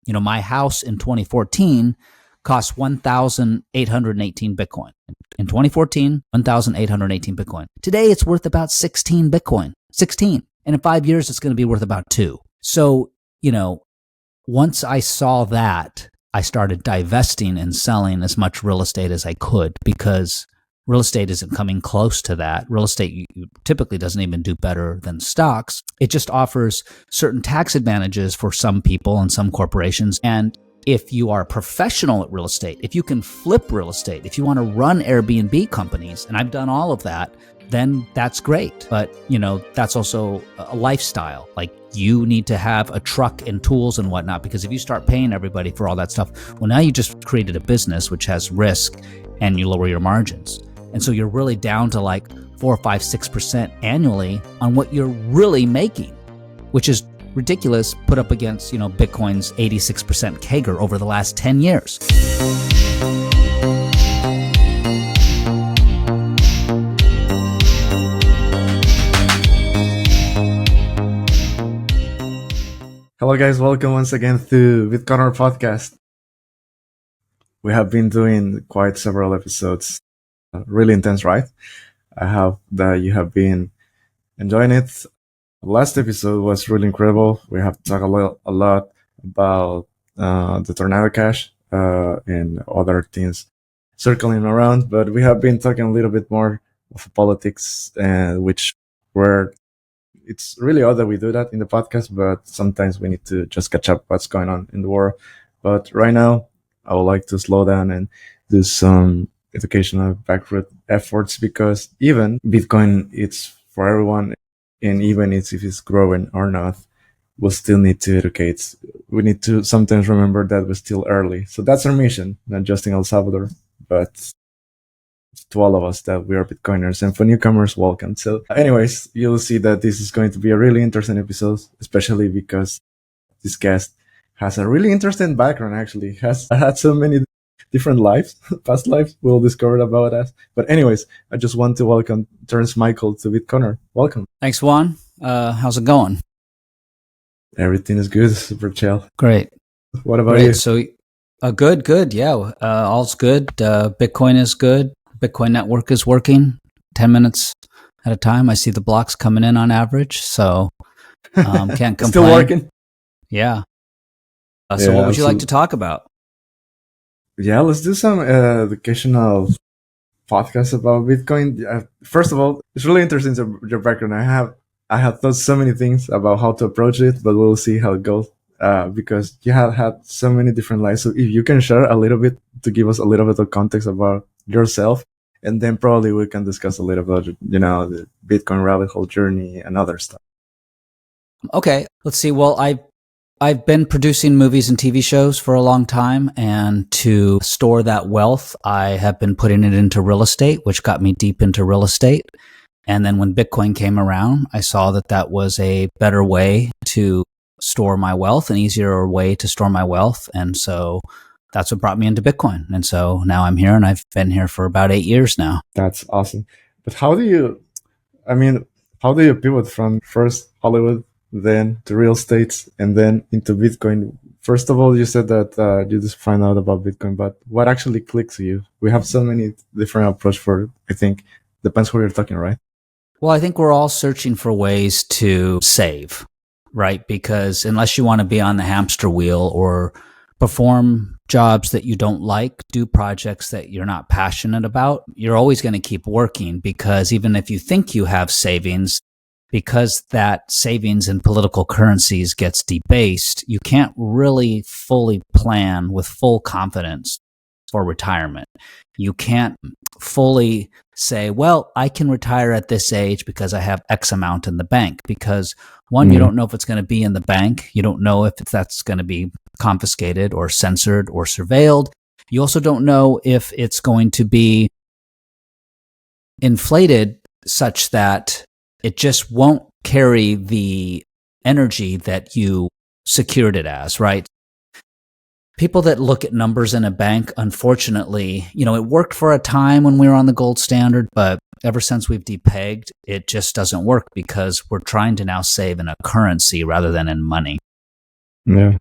My house in 2014 cost 1,818 Bitcoin. In 2014, 1,818 Bitcoin. Today, it's worth about 16 Bitcoin. 16. And in 5 years, it's going to be worth about 2. So, once I saw that, I started divesting and selling as much real estate as I could because real estate isn't coming close to that. Real estate typically doesn't even do better than stocks. It just offers certain tax advantages for some people and some corporations. And if you are a professional at real estate, if you can flip real estate, if you want to run Airbnb companies, and I've done all of that, then that's great. But, that's also a lifestyle. Like you need to have a truck and tools and whatnot, because if you start paying everybody for all that stuff, well, now you just created a business which has risk and you lower your margins. And so you're really down to like 4 or 5, 6% annually on what you're really making, which is ridiculous put up against, Bitcoin's 86% CAGR over the last 10 years. Hello guys, welcome once again to Bitcoiner Podcast. We have been doing quite several episodes. Really intense, right? I hope that you have been enjoying it. Last episode was really incredible. We have talked a lot about the Tornado Cash and other things circling around, but we have been talking a little bit more of politics, which were it's really odd that we do that in the podcast, but sometimes we need to just catch up what's going on in the world. But right now, I would like to slow down and do some educational backroot efforts, because even Bitcoin, it's for everyone, and even if it's growing or not, we'll still need to educate. We need to sometimes remember that we're still early. So that's our mission, not just in El Salvador, but to all of us that we are Bitcoiners, and for newcomers, welcome. So anyways, you'll see that this is going to be a really interesting episode, especially because this guest has a really interesting background, actually. Has had so many different lives, past lives we'll discover about us. But anyways, I just want to welcome Terence Michael to Bitcoiner. Welcome. Thanks, Juan. How's it going? Everything is good. Super chill. Great. What about you? So, good. Yeah, all's good. Bitcoin is good. Bitcoin network is working 10 minutes at a time. I see the blocks coming in on average, so can't complain. Still working? Yeah. So what would you like to talk about? Yeah, let's do some educational podcast about Bitcoin. First of all, it's really interesting your background. I have thought so many things about how to approach it, but we'll see how it goes. Because you have had so many different lives. So if you can share a little bit to give us a little bit of context about yourself, and then probably we can discuss a little about, the Bitcoin rabbit hole journey and other stuff. Okay, let's see. Well, I've been producing movies and TV shows for a long time, and to store that wealth, I have been putting it into real estate, which got me deep into real estate. And then when Bitcoin came around, I saw that was a better way to store my wealth, an easier way to store my wealth. And so that's what brought me into Bitcoin. And so now I'm here, and I've been here for about 8 years now. That's awesome. But how do you pivot from first Hollywood, then to real estate, and then into Bitcoin? First of all, you said that you just find out about Bitcoin, but what actually clicks you? We have so many different approaches for it. I think depends who you're talking, right? Well, I think we're all searching for ways to save, right? Because unless you want to be on the hamster wheel or perform jobs that you don't like, do projects that you're not passionate about, you're always going to keep working, because even if you think you have savings, because that savings in political currencies gets debased, you can't really fully plan with full confidence for retirement. You can't fully say, well, I can retire at this age because I have X amount in the bank. Because one, you don't know if it's going to be in the bank. You don't know if that's going to be confiscated or censored or surveilled. You also don't know if it's going to be inflated such that it just won't carry the energy that you secured it as, right? People that look at numbers in a bank, unfortunately, it worked for a time when we were on the gold standard, but ever since we've depegged, it just doesn't work, because we're trying to now save in a currency rather than in money. Yeah.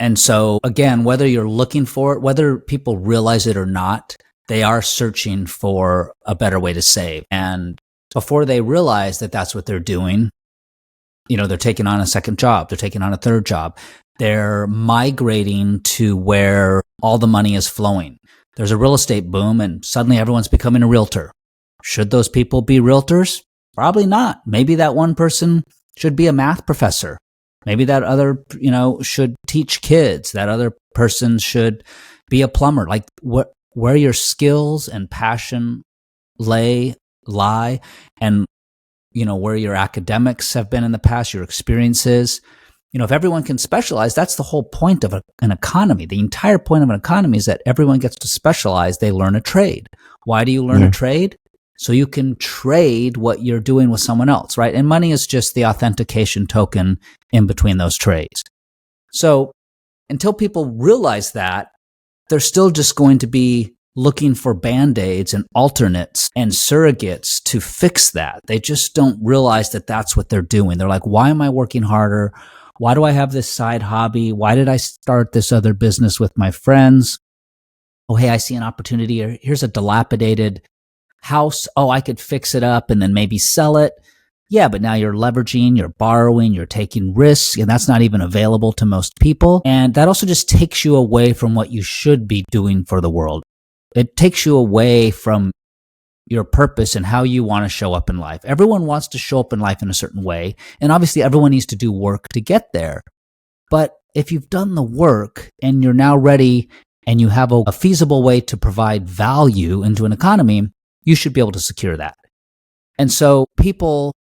And so again, whether you're looking for it, whether people realize it or not, they are searching for a better way to save. And before they realize that that's what they're doing, they're taking on a second job, they're taking on a third job. They're migrating to where all the money is flowing. There's a real estate boom and suddenly everyone's becoming a realtor. Should those people be realtors? Probably not. Maybe that one person should be a math professor. Maybe that other, should teach kids. That other person should be a plumber. Like where your skills and passion lie, and, where your academics have been in the past, your experiences. If everyone can specialize, that's the whole point of an economy. The entire point of an economy is that everyone gets to specialize. They learn a trade. Why do you learn a trade? So you can trade what you're doing with someone else, right? And money is just the authentication token in between those trades. So until people realize that, they're still just going to be looking for band-aids and alternates and surrogates to fix that. They just don't realize that that's what they're doing. They're like, why am I working harder? Why do I have this side hobby? Why did I start this other business with my friends? Oh, hey, I see an opportunity. Here's a dilapidated house. Oh, I could fix it up and then maybe sell it. Yeah, but now you're leveraging, you're borrowing, you're taking risks, and that's not even available to most people. And that also just takes you away from what you should be doing for the world. It takes you away from your purpose and how you want to show up in life. Everyone wants to show up in life in a certain way, and obviously everyone needs to do work to get there. But if you've done the work and you're now ready and you have a feasible way to provide value into an economy, you should be able to secure that. And so people,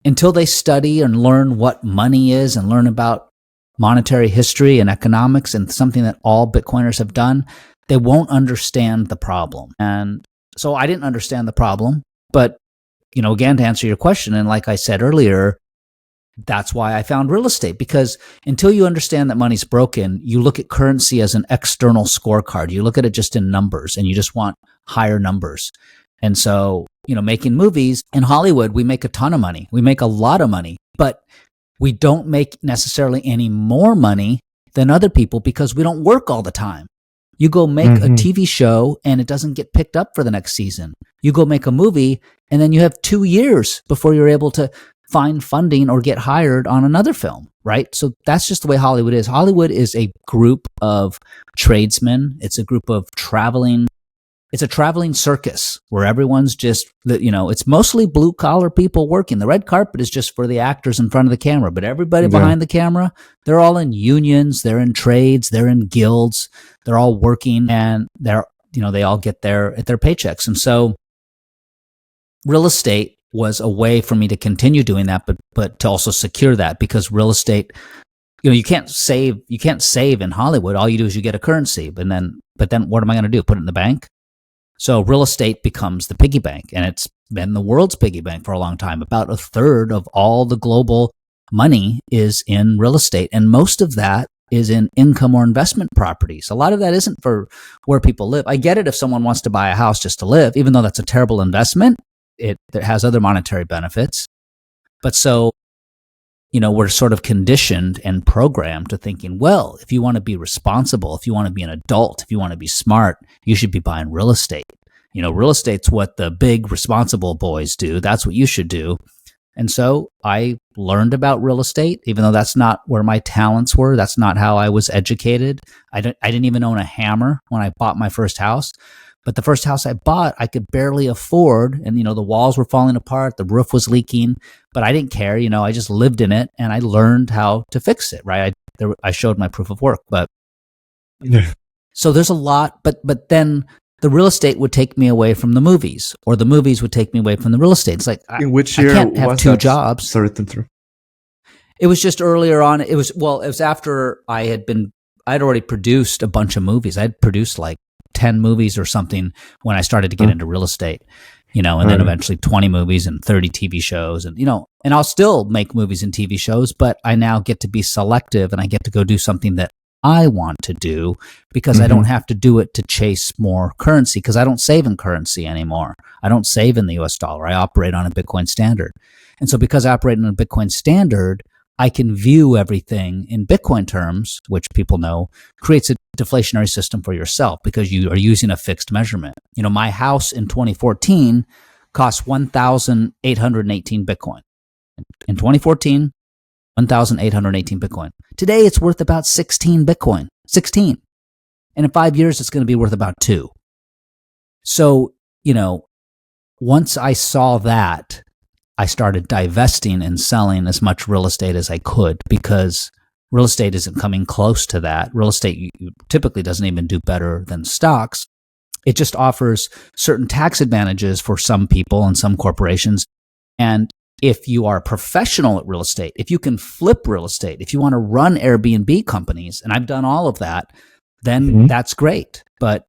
until they study and learn what money is and learn about monetary history and economics and something that all Bitcoiners have done, they won't understand the problem. And so I didn't understand the problem, but, again, to answer your question, and like I said earlier, that's why I found real estate, because until you understand that money's broken, you look at currency as an external scorecard. You look at it just in numbers and you just want higher numbers. And so, making movies in Hollywood, we make a ton of money. We make a lot of money, but we don't make necessarily any more money than other people because we don't work all the time. You go make a TV show and it doesn't get picked up for the next season. You go make a movie and then you have 2 years before you're able to find funding or get hired on another film, right? So that's just the way Hollywood is. Hollywood is a group of tradesmen. It's a group of it's a traveling circus where everyone's just, it's mostly blue collar people working. The red carpet is just for the actors in front of the camera, but everybody behind the camera, they're all in unions, they're in trades, they're in guilds, they're all working, and they all get their paychecks. And so real estate was a way for me to continue doing that, but to also secure that, because real estate, you can't save in Hollywood. All you do is you get a currency, but then what am I going to do? Put it in the bank? So real estate becomes the piggy bank, and it's been the world's piggy bank for a long time. About a third of all the global money is in real estate, and most of that is in income or investment properties. A lot of that isn't for where people live. I get it if someone wants to buy a house just to live, even though that's a terrible investment. It has other monetary benefits. But so, we're sort of conditioned and programmed to thinking, well, if you want to be responsible, if you want to be an adult, if you want to be smart, you should be buying real estate. Real estate's what the big responsible boys do. That's what you should do. And so I learned about real estate, even though that's not where my talents were. That's not how I was educated. I didn't even own a hammer when I bought my first house. But the first house I bought, I could barely afford. And, the walls were falling apart. The roof was leaking. But I didn't care. I just lived in it and I learned how to fix it, right? I showed my proof of work. But so there's a lot. But then the real estate would take me away from the movies, or the movies would take me away from the real estate. It's like, in which year I can't have was two that? jobs. Sorry to interrupt. It was just earlier on. It was after I'd already produced a bunch of movies. I'd produced like 10 movies or something when I started to get into real estate, and then eventually 20 movies and 30 TV shows, and I'll still make movies and TV shows, but I now get to be selective and I get to go do something that I want to do, because I don't have to do it to chase more currency, because I don't save in currency anymore. I don't save in the US dollar. I operate on a Bitcoin standard. And so because I operate on a Bitcoin standard, I can view everything in Bitcoin terms, which people know, creates a deflationary system for yourself because you are using a fixed measurement. My house in 2014 cost 1,818 Bitcoin. In 2014, 1,818 Bitcoin. Today, it's worth about 16 Bitcoin. 16. And in 5 years, it's going to be worth about 2. So, once I saw that, I started divesting and selling as much real estate as I could because real estate isn't coming close to that. Real estate typically doesn't even do better than stocks. It just offers certain tax advantages for some people and some corporations. And if you are a professional at real estate, if you can flip real estate, if you want to run Airbnb companies, and I've done all of that, then that's great. But,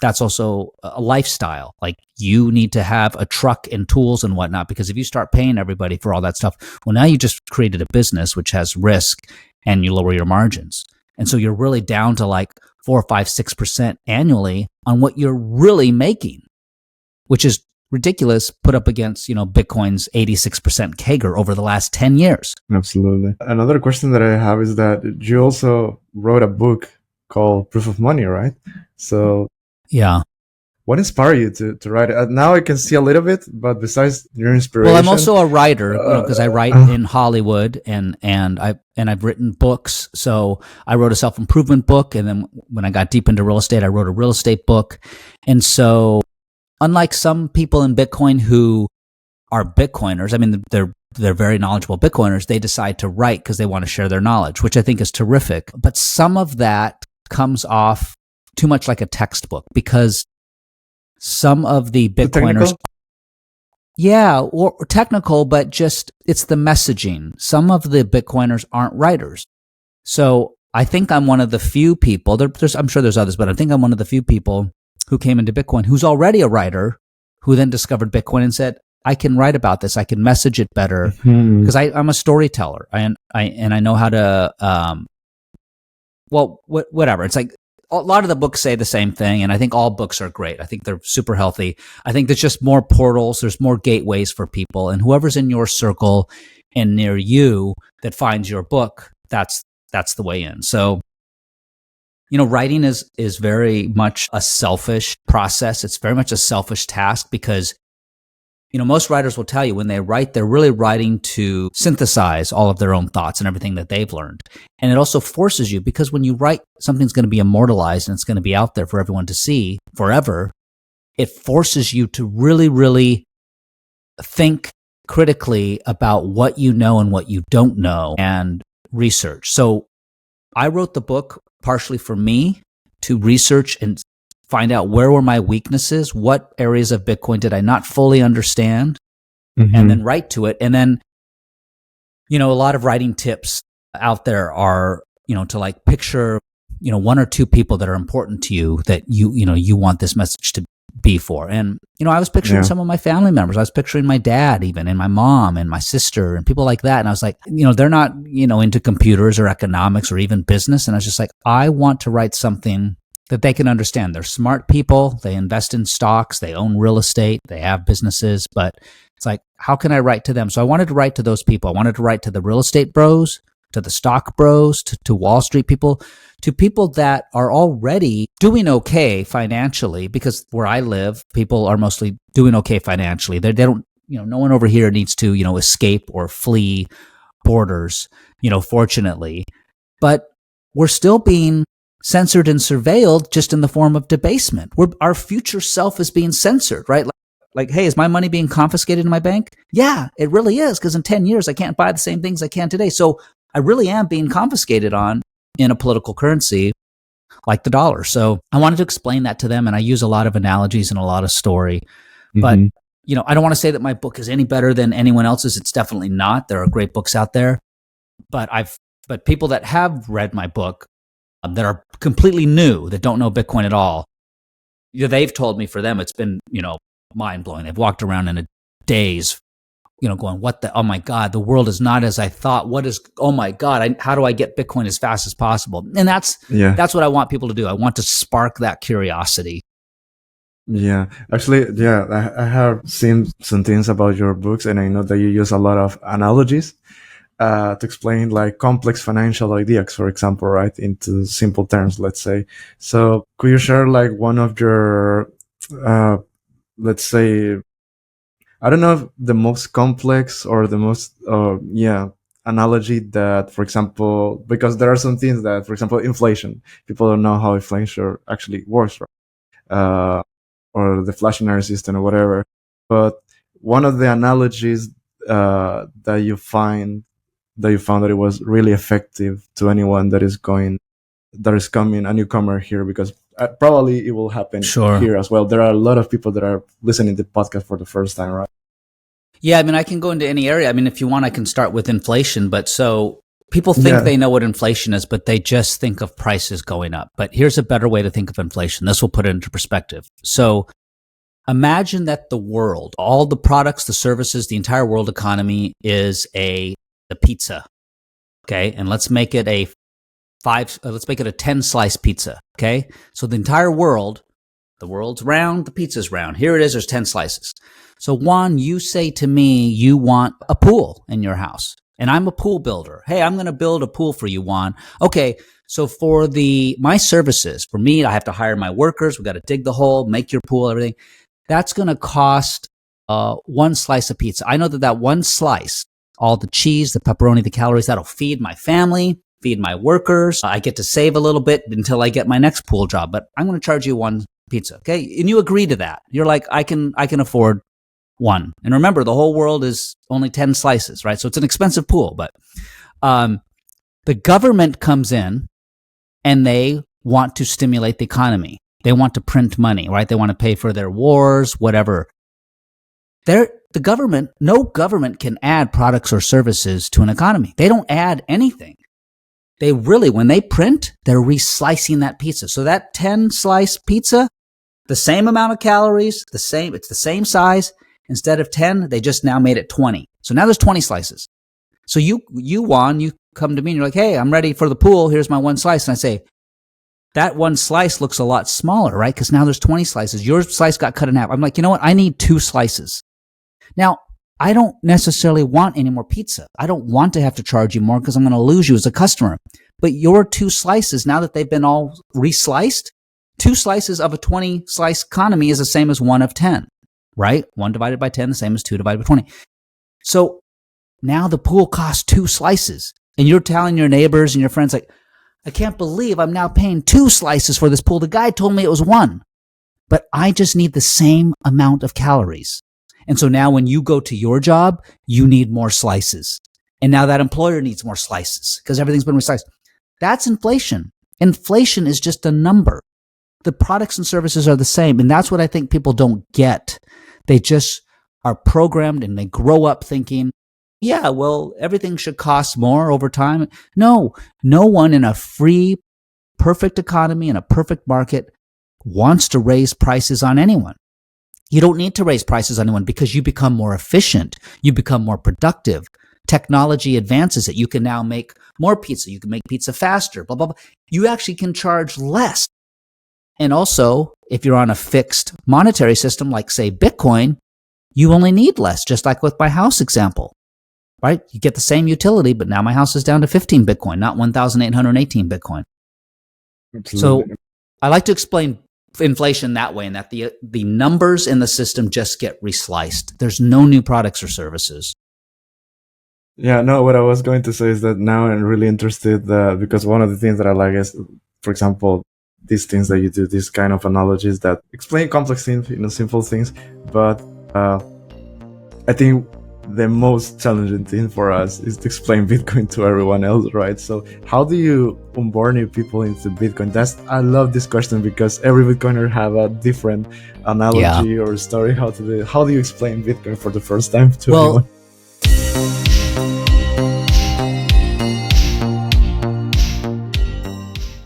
that's also a lifestyle. Like you need to have a truck and tools and whatnot, because if you start paying everybody for all that stuff, well, now you just created a business which has risk and you lower your margins. And so you're really down to like 4, 5, 6% annually on what you're really making, which is ridiculous put up against, Bitcoin's 86% CAGR over the last 10 years. Absolutely. Another question that I have is that you also wrote a book called Proof of Money, right? So yeah. What inspired you to write it? Now I can see a little bit, but besides your inspiration, well, I'm also a writer, because I write in Hollywood, and I've written books. So I wrote a self-improvement book, and then when I got deep into real estate, I wrote a real estate book. And so, unlike some people in Bitcoin who are Bitcoiners, I mean, they're very knowledgeable Bitcoiners. They decide to write because they want to share their knowledge, which I think is terrific. But some of that comes off too much like a textbook, because some of the Bitcoiners, or technical, but just it's the messaging. Some of the Bitcoiners aren't writers. So I think I'm one of the few people, I'm sure there's others, but I think I'm one of the few people who came into Bitcoin who's already a writer, who then discovered Bitcoin and said, I can write about this. I can message it better because I'm a storyteller, and I know how to, whatever. It's like a lot of the books say the same thing, and I think all books are great. I think they're super healthy. I think there's just more portals. There's more gateways for people, and whoever's in your circle and near you that finds your book, that's the way in. So, writing is very much a selfish process. It's very much a selfish task because, most writers will tell you when they write, they're really writing to synthesize all of their own thoughts and everything that they've learned. And it also forces you, because when you write, something's going to be immortalized and it's going to be out there for everyone to see forever. It forces you to really, really think critically about what you know and what you don't know and research. So I wrote the book partially for me to research and find out where were my weaknesses, what areas of Bitcoin did I not fully understand, and then write to it. And then, a lot of writing tips out there are, to like picture, 1 or 2 people that are important to you that you want this message to be for. And, I was picturing some of my family members. I was picturing my dad even, and my mom and my sister and people like that. And I was like, they're not, into computers or economics or even business. And I was just like, I want to write something that they can understand. They're smart people. They invest in stocks. They own real estate. They have businesses. But it's like, how can I write to them? So I wanted to write to those people. I wanted to write to the real estate bros, to the stock bros, to Wall Street people, to people that are already doing okay financially, because where I live, people are mostly doing okay financially. They don't, no one over here needs to, escape or flee borders, fortunately. But we're still being censored and surveilled, just in the form of debasement. Our future self is being censored, right? Like, hey, is my money being confiscated in my bank? Yeah, it really is, because in 10 years, I can't buy the same things I can today. So I really am being confiscated on in a political currency like the dollar. So I wanted to explain that to them, and I use a lot of analogies and a lot of story. But, I don't want to say that my book is any better than anyone else's. It's definitely not. There are great books out there. But people that have read my book, that are completely new, that don't know Bitcoin at all, they've told me for them it's been, mind-blowing. They've walked around in a daze, going, oh my God, the world is not as I thought. Oh my God, how do I get Bitcoin as fast as possible? And that's what I want people to do. I want to spark that curiosity. Yeah, actually, I have seen some things about your books, and I know that you use a lot of analogies. to explain like complex financial ideas, for example, right, into simple terms, let's say. So could you share like one of your, let's say, I don't know if the most complex or the most, analogy that, for example, because there are some things that, for example, inflation, people don't know how inflation actually works, right? Or the inflationary system or whatever. But one of the analogies that you find that you found that it was really effective to anyone that is coming a newcomer here, because probably it will happen here as well. There are a lot of people that are listening to the podcast for the first time, right? Yeah, I mean, I can go into any area. I mean, if you want, I can start with inflation. But so people think they know what inflation is, but they just think of prices going up. But here's a better way to think of inflation. This will put it into perspective. So imagine that the world, all the products, the services, the entire world economy is a pizza. Okay. And let's make it a 10 slice pizza. Okay. So the entire world, the world's round, the pizza's round. Here it is. There's 10 slices. So Juan, you say to me, you want a pool in your house, and I'm a pool builder. Hey, I'm going to build a pool for you, Juan. Okay. So for my services, for me, I have to hire my workers. We got to dig the hole, make your pool, everything. That's going to cost one slice of pizza. I know that one slice, all the cheese, the pepperoni, the calories, that'll feed my family, feed my workers. I get to save a little bit until I get my next pool job, but I'm going to charge you one pizza. Okay. And you agree to that. You're like, I can afford one. And remember, the whole world is only 10 slices, right? So it's an expensive pool, but the government comes in and they want to stimulate the economy. They want to print money, right? They want to pay for their wars, whatever. No government can add products or services to an economy. They don't add anything. When they print, they're reslicing that pizza. So that 10 slice pizza, the same amount of calories, it's the same size. Instead of 10, they just now made it 20. So now there's 20 slices. So you Juan, you come to me and you're like, hey, I'm ready for the pool. Here's my one slice. And I say, that one slice looks a lot smaller, right? Because now there's 20 slices. Your slice got cut in half. I'm like, you know what? I need 2 slices. Now, I don't necessarily want any more pizza. I don't want to have to charge you more because I'm going to lose you as a customer. But your 2 slices, now that they've been all resliced, 2 slices of a 20 slice economy is the same as 1 of 10, right? 1 divided by 10, the same as 2 divided by 20. So now the pool costs 2 slices. And you're telling your neighbors and your friends, like, I can't believe I'm now paying 2 slices for this pool. The guy told me it was 1. But I just need the same amount of calories. And so now when you go to your job, you need more slices. And now that employer needs more slices because everything's been resliced. That's inflation. Inflation is just a number. The products and services are the same. And that's what I think people don't get. They just are programmed and they grow up thinking, yeah, well, everything should cost more over time. No one in a free, perfect economy, in a perfect market wants to raise prices on anyone. You don't need to raise prices on anyone because you become more efficient. You become more productive. Technology advances it. You can now make more pizza. You can make pizza faster, blah, blah, blah. You actually can charge less. And also, if you're on a fixed monetary system like, say, Bitcoin, you only need less, just like with my house example, right? You get the same utility, but now my house is down to 15 Bitcoin, not 1,818 Bitcoin. Absolutely. So I like to explain inflation that way, and that the numbers in the system just get resliced. There's no new products or services. Yeah, no, what I was going to say is that now I'm really interested because one of the things that I like is, for example, these things that you do, these kind of analogies that explain complex things, simple things. But I think the most challenging thing for us is to explain Bitcoin to everyone else, right? So how do you onboard new people into Bitcoin? I love this question because every Bitcoiner have a different analogy or story how to do it. How do you explain Bitcoin for the first time to anyone?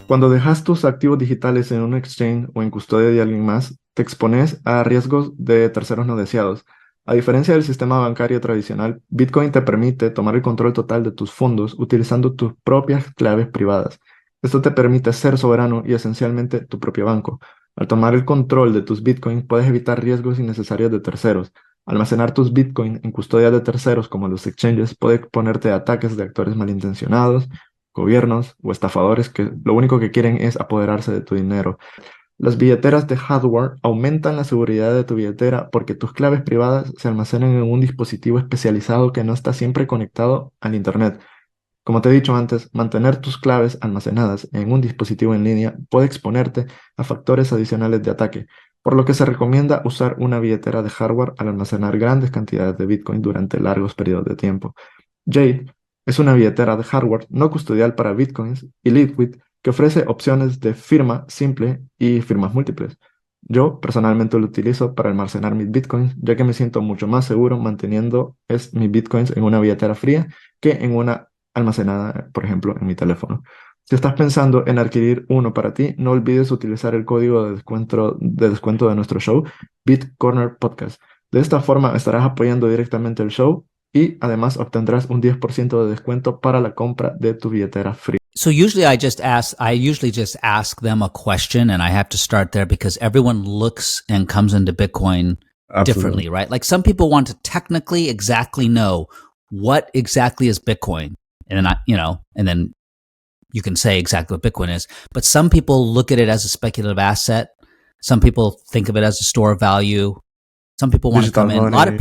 Cuando dejas tus activos digitales en un exchange o en custodia de alguien más, te expones a riesgos de terceros no deseados. A diferencia del sistema bancario tradicional, Bitcoin te permite tomar el control total de tus fondos utilizando tus propias claves privadas. Esto te permite ser soberano y esencialmente tu propio banco. Al tomar el control de tus Bitcoins, puedes evitar riesgos innecesarios de terceros. Almacenar tus Bitcoin en custodia de terceros como los exchanges puede exponerte a ataques de actores malintencionados, gobiernos o estafadores que lo único que quieren es apoderarse de tu dinero. Las billeteras de hardware aumentan la seguridad de tu billetera porque tus claves privadas se almacenan en un dispositivo especializado que no está siempre conectado al Internet. Como te he dicho antes, mantener tus claves almacenadas en un dispositivo en línea puede exponerte a factores adicionales de ataque, por lo que se recomienda usar una billetera de hardware al almacenar grandes cantidades de Bitcoin durante largos periodos de tiempo. Jade es una billetera de hardware no custodial para Bitcoins y Liquid que ofrece opciones de firma simple y firmas múltiples. Yo personalmente lo utilizo para almacenar mis Bitcoins, ya que me siento mucho más seguro manteniendo mis Bitcoins en una billetera fría que en una almacenada, por ejemplo, en mi teléfono. Si estás pensando en adquirir uno para ti, no olvides utilizar el código de descuento de nuestro show, Bitcoiner Podcast. De esta forma estarás apoyando directamente el show y además obtendrás un 10% de descuento para la compra de tu billetera free. So usually I usually just ask them a question, and I have to start there because everyone looks and comes into Bitcoin differently, right? Like some people want to technically exactly know what exactly is Bitcoin. And then and then you can say exactly what Bitcoin is. But some people look at it as a speculative asset. Some people think of it as a store of value. Some people want to come in. A lot of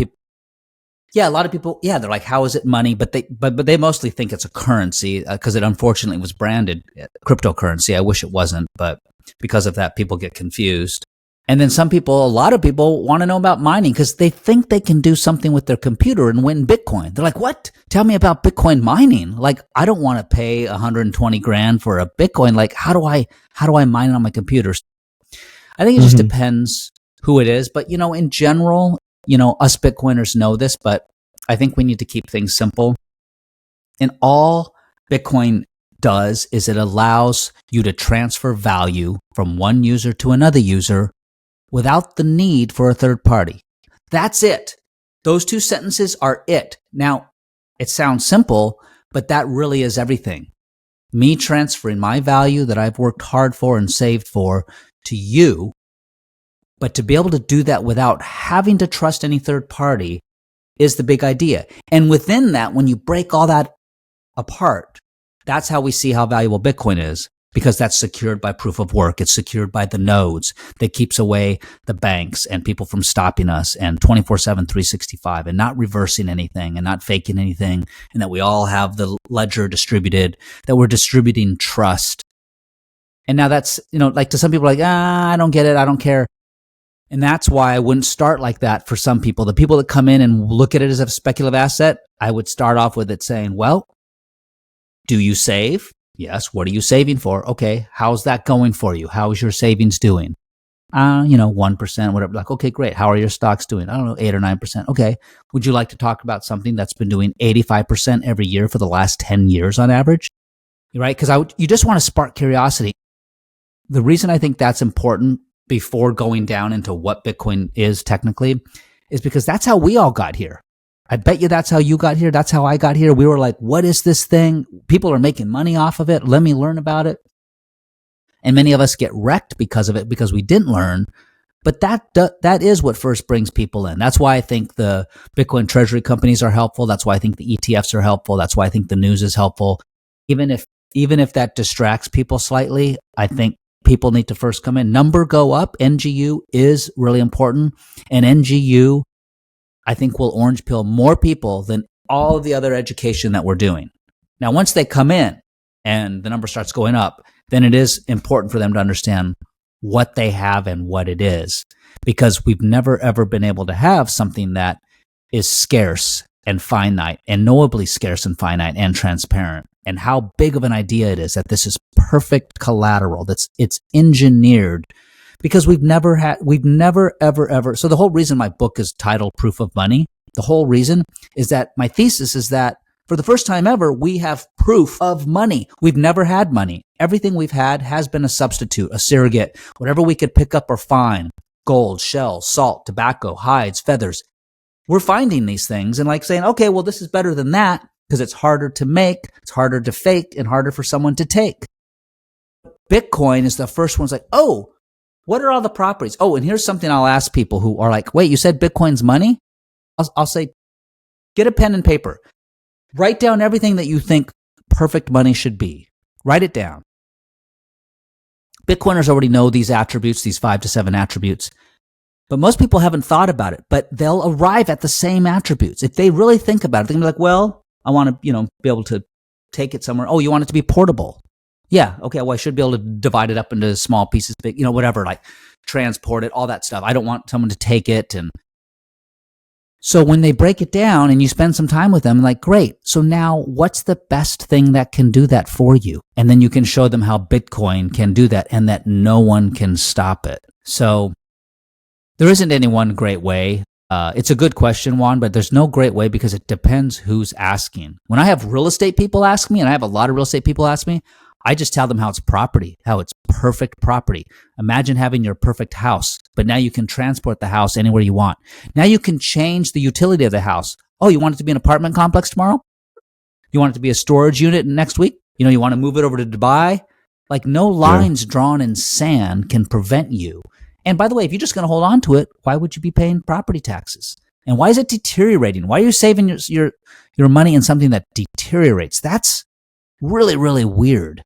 people, they're like, how is it money? But they mostly think it's a currency because it unfortunately was branded cryptocurrency. I wish it wasn't, but because of that, people get confused. And then a lot of people want to know about mining because they think they can do something with their computer and win Bitcoin. They're like, what? Tell me about Bitcoin mining. Like, I don't want to pay 120 grand for a Bitcoin. Like, how do I mine it on my computer? I think it just depends who it is. But, in general, us Bitcoiners know this, but I think we need to keep things simple. And all Bitcoin does is it allows you to transfer value from one user to another user without the need for a third party. That's it. Those two sentences are it. Now, it sounds simple, but that really is everything. Me transferring my value that I've worked hard for and saved for to you, but to be able to do that without having to trust any third party is the big idea. And within that, when you break all that apart, that's how we see how valuable Bitcoin is. Because that's secured by proof of work. It's secured by the nodes that keeps away the banks and people from stopping us, and 24/7, 365, and not reversing anything and not faking anything, and that we all have the ledger distributed, that we're distributing trust. And now that's, like to some people like, I don't get it. I don't care. And that's why I wouldn't start like that for some people. The people that come in and look at it as a speculative asset, I would start off with it saying, well, do you save? Yes. What are you saving for? Okay. How's that going for you? How is your savings doing? 1%, whatever. Like, okay, great. How are your stocks doing? I don't know, 8 or 9%. Okay. Would you like to talk about something that's been doing 85% every year for the last 10 years on average? Right? Because you just want to spark curiosity. The reason I think that's important before going down into what Bitcoin is technically is because that's how we all got here. I bet you that's how you got here. That's how I got here. We were like, what is this thing? People are making money off of it. Let me learn about it. And many of us get wrecked because of it because we didn't learn. But that is what first brings people in. That's why I think the Bitcoin treasury companies are helpful. That's why I think the ETFs are helpful. That's why I think the news is helpful. Even if that distracts people slightly, I think people need to first come in. Number go up. NGU is really important. And NGU, I think, will orange pill more people than all of the other education that we're doing. Now, once they come in and the number starts going up, then it is important for them to understand what they have and what it is, because we've never, ever been able to have something that is scarce and finite, and knowably scarce and finite and transparent, and how big of an idea it is that this is perfect collateral, it's engineered. Because we've never, ever. So the whole reason my book is titled Proof of Money, the whole reason is that my thesis is that for the first time ever, we have proof of money. We've never had money. Everything we've had has been a substitute, a surrogate, whatever we could pick up or find: gold, shells, salt, tobacco, hides, feathers. We're finding these things and like saying, okay, well, this is better than that because it's harder to make, it's harder to fake, and harder for someone to take. Bitcoin is the first one. It's like, oh, what are all the properties? Oh, and here's something I'll ask people who are like, wait, you said Bitcoin's money? I'll say, get a pen and paper. Write down everything that you think perfect money should be. Write it down. Bitcoiners already know these attributes, these 5 to 7 attributes, but most people haven't thought about it, but they'll arrive at the same attributes. If they really think about it, they're going to be like, well, I want to, be able to take it somewhere. Oh, you want it to be portable? Yeah. Okay. Well, I should be able to divide it up into small pieces, big, whatever, like transport it, all that stuff. I don't want someone to take it. And so when they break it down and you spend some time with them, like, great. So now what's the best thing that can do that for you? And then you can show them how Bitcoin can do that and that no one can stop it. So there isn't any one great way. It's a good question, Juan, but there's no great way because it depends who's asking. When I have real estate people ask me, and I have a lot of real estate people ask me, I just tell them how it's property, how it's perfect property. Imagine having your perfect house, but now you can transport the house anywhere you want. Now you can change the utility of the house. Oh, you want it to be an apartment complex tomorrow? You want it to be a storage unit next week? You want to move it over to Dubai? Like, no lines drawn in sand can prevent you. And by the way, if you're just going to hold on to it, why would you be paying property taxes? And why is it deteriorating? Why are you saving your money in something that deteriorates? That's really, really weird.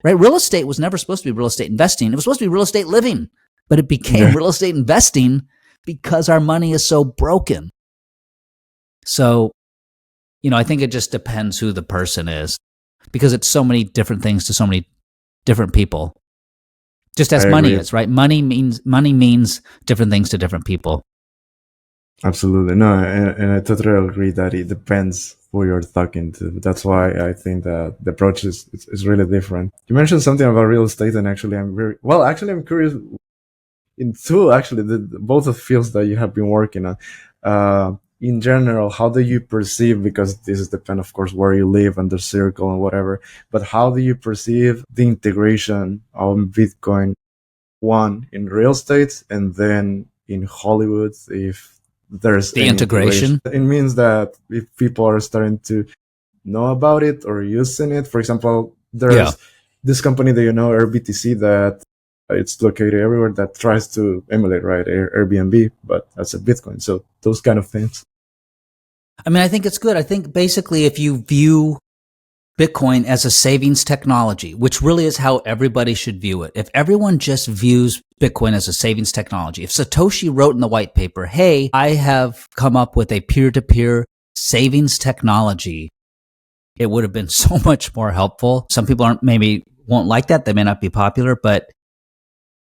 Right? Real estate was never supposed to be real estate investing. It was supposed to be real estate living, but it became real estate investing because our money is so broken. So, I think it just depends who the person is because it's so many different things to so many different people. Just as money is, right? Money means different things to different people. Absolutely. No, and I totally agree that it depends who you're talking to. That's why I think that the approach is really different. You mentioned something about real estate, and actually I'm curious into both of the fields that you have been working on. In general, how do you perceive, because this is depend, of course, where you live and the circle and whatever, but how do you perceive the integration of Bitcoin, one in real estate and then in Hollywood, if there's the integration? It means that if people are starting to know about it or using it, for example, there's this company that RBTC, that it's located everywhere, that tries to emulate, right, Airbnb, but that's a Bitcoin. So those kind of things. I mean, I think it's good. I think basically if you view Bitcoin as a savings technology, which really is how everybody should view it. If everyone just views Bitcoin as a savings technology, if Satoshi wrote in the white paper, hey, I have come up with a peer-to-peer savings technology, it would have been so much more helpful. Some people won't like that. They may not be popular, but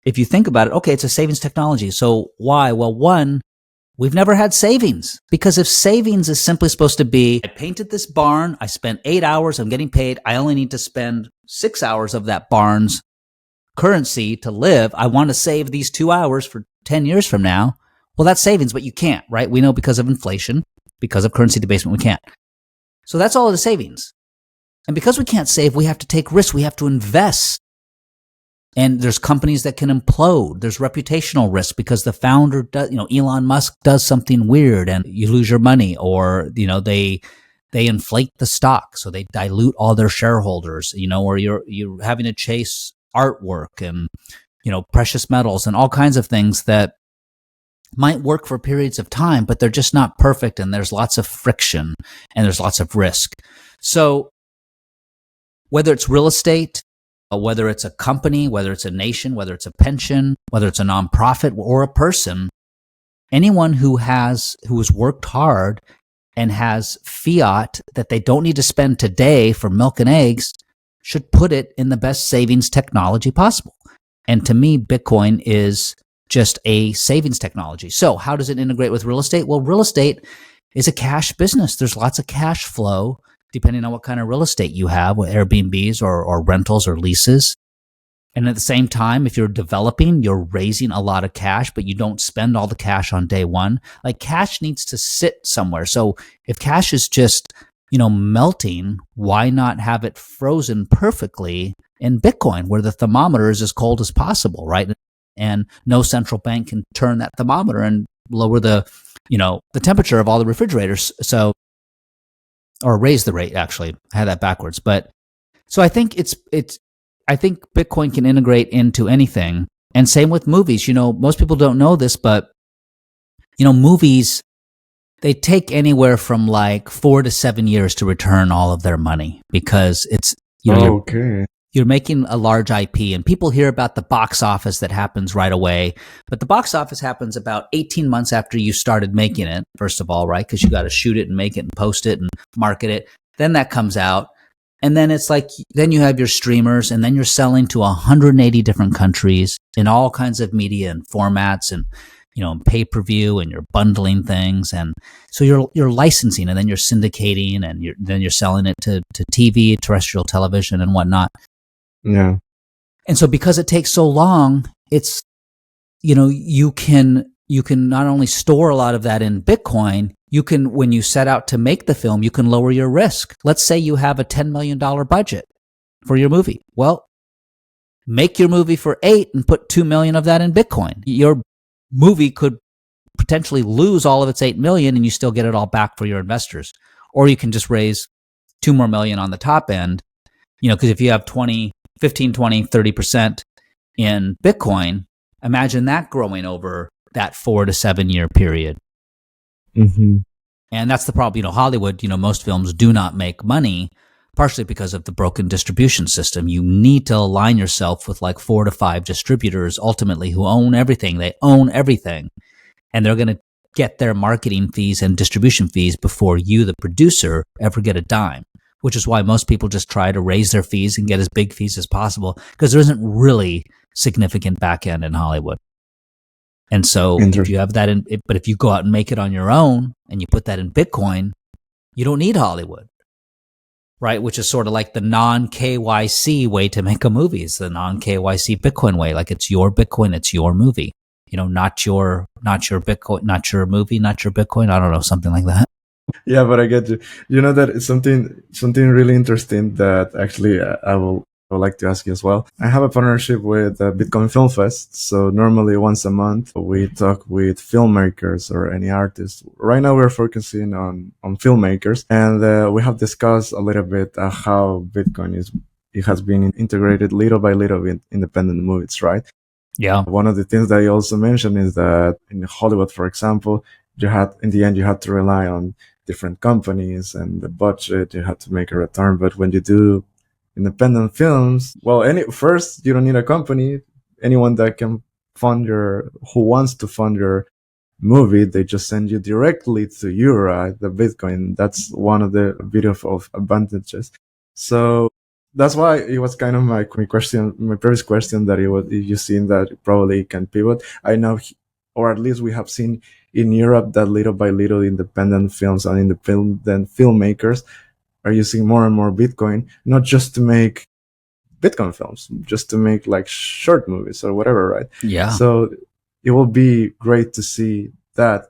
if you think about it, okay, it's a savings technology. So why? Well, one, we've never had savings, because if savings is simply supposed to be, I painted this barn, I spent 8 hours, I'm getting paid, I only need to spend 6 hours of that barn's currency to live. I want to save these 2 hours for 10 years from now. Well, that's savings, but you can't, right? We know because of inflation, because of currency debasement, we can't. So that's all of the savings. And because we can't save, we have to take risks. We have to invest. And there's companies that can implode. There's reputational risk because the founder does, Elon Musk does something weird and you lose your money, or, they inflate the stock. So they dilute all their shareholders, or you're having to chase artwork and, precious metals and all kinds of things that might work for periods of time, but they're just not perfect. And there's lots of friction and there's lots of risk. So whether it's real estate, whether it's a company, whether it's a nation, whether it's a pension, whether it's a nonprofit or a person, anyone who has worked hard and has fiat that they don't need to spend today for milk and eggs should put it in the best savings technology possible. And to me, Bitcoin is just a savings technology. So how does it integrate with real estate? Well, real estate is a cash business. There's lots of cash flow depending on what kind of real estate you have, with Airbnbs or rentals or leases. And at the same time, if you're developing, you're raising a lot of cash, but you don't spend all the cash on day one. Like, cash needs to sit somewhere. So if cash is just, melting, why not have it frozen perfectly in Bitcoin, where the thermometer is as cold as possible, right? And no central bank can turn that thermometer and lower the temperature of all the refrigerators. So, or raise the rate, actually. I had that backwards. But so I think I think Bitcoin can integrate into anything. And same with movies. Most people don't know this, but, movies, they take anywhere from like 4 to 7 years to return all of their money, because it's, Okay. you're making a large IP, and people hear about the box office that happens right away. But the box office happens about 18 months after you started making it, first of all, right? Because you got to shoot it and make it and post it and market it. Then that comes out. And then it's like, then you have your streamers, and then you're selling to 180 different countries in all kinds of media and formats, and, pay-per-view, and you're bundling things. And so you're licensing, and then you're syndicating, and then you're selling it to TV, terrestrial television, and whatnot. Yeah. And so because it takes so long, it's, you can not only store a lot of that in Bitcoin, you can, when you set out to make the film, you can lower your risk. Let's say you have a $10 million budget for your movie. Well, make your movie for 8 and put 2 million of that in Bitcoin. Your movie could potentially lose all of its 8 million, and you still get it all back for your investors. Or you can just raise 2 more million on the top end, because if you have 15, 20, 30% in Bitcoin, imagine that growing over that 4 to 7 year period. Mm-hmm. And that's the problem. Hollywood, most films do not make money, partially because of the broken distribution system. You need to align yourself with like 4 to 5 distributors ultimately who own everything. They own everything. And they're going to get their marketing fees and distribution fees before you, the producer, ever get a dime, which is why most people just try to raise their fees and get as big fees as possible, because there isn't really significant back end in Hollywood. And so if you have that but if you go out and make it on your own and you put that in Bitcoin, you don't need Hollywood, right? Which is sort of like the non-KYC way to make a movie. It's the non-KYC Bitcoin way. Like, it's your Bitcoin, it's your movie, not your Bitcoin, not your movie, not your Bitcoin. I don't know, something like that. Yeah, but I get you. That it's something really interesting that actually I would like to ask you as well. I have a partnership with Bitcoin Film Fest. So normally once a month we talk with filmmakers or any artists. Right now we're focusing on filmmakers, and we have discussed a little bit how Bitcoin it has been integrated little by little in independent movies, right? Yeah. One of the things that you also mentioned is that in Hollywood, for example, you had to rely on different companies and the budget. You had to make a return. But when you do independent films, well, first you don't need a company. Anyone that can who wants to fund your movie, they just send you directly to you, right? The Bitcoin. That's one of the beautiful advantages. So that's why it was kind of my previous question, that you seen that probably can pivot. I know, or at least we have seen in Europe that little by little independent films and independent filmmakers are using more and more Bitcoin, not just to make Bitcoin films, just to make like short movies or whatever, right? Yeah. So it will be great to see that.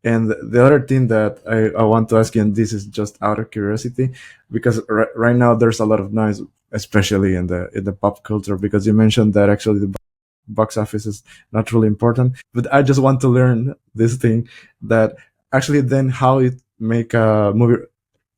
And the other thing that I want to ask you, and this is just out of curiosity, because right now there's a lot of noise, especially in the pop culture, because you mentioned that actually the box office is not really important. But I just want to learn this thing, that actually then how it make a movie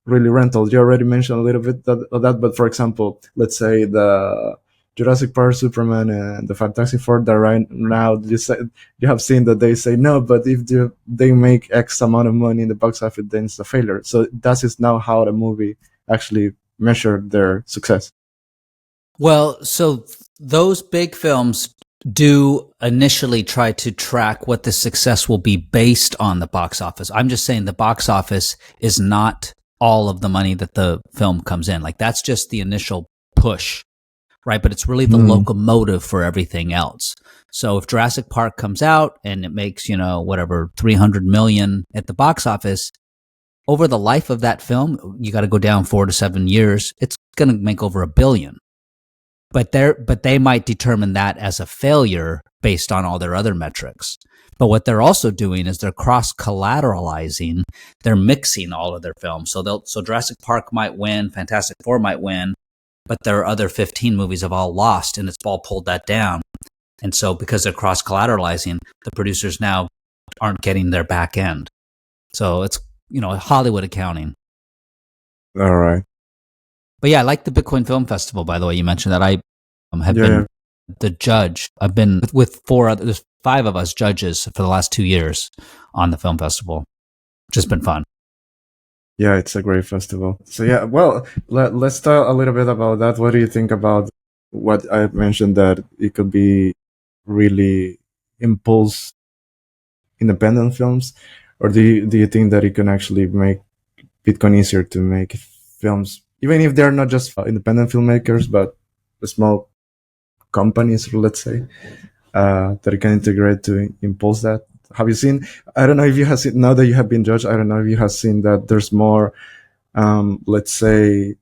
really rental. You already mentioned a little bit of that, but for example, let's say the Jurassic Park, Superman, and the Fantastic Four, that right now you have seen that they say no, but if they make X amount of money in the box office, then it's a failure. So that is now how the movie actually measured their success. Well, so those big films do initially try to track what the success will be based on the box office. I'm just saying the box office is not all of the money that the film comes in. Like, that's just the initial push, right? But it's really the locomotive for everything else. So if Jurassic Park comes out and it makes, 300 million at the box office, over the life of that film, you got to go down 4 to 7 years, it's going to make over $1 billion. But they might determine that as a failure based on all their other metrics. But what they're also doing is they're cross-collateralizing. They're mixing all of their films. So Jurassic Park might win, Fantastic Four might win, but their other 15 movies have all lost, and it's all pulled that down. And so because they're cross-collateralizing, the producers now aren't getting their back end. So it's, Hollywood accounting. All right. But yeah, I like the Bitcoin Film Festival, by the way. You mentioned that. I have been the judge. I've been with there's 5 of us judges for the last 2 years on the film festival. Just been fun. Yeah, it's a great festival. So yeah, well, let's talk a little bit about that. What do you think about what I mentioned, that it could be really impulse independent films, or do you think that it can actually make Bitcoin easier to make films, even if they're not just independent filmmakers, but the small companies, let's say, that it can integrate to impulse that? Have you seen? I don't know if you have seen, now that you have been judged. I don't know if you have seen that there's more, let's say,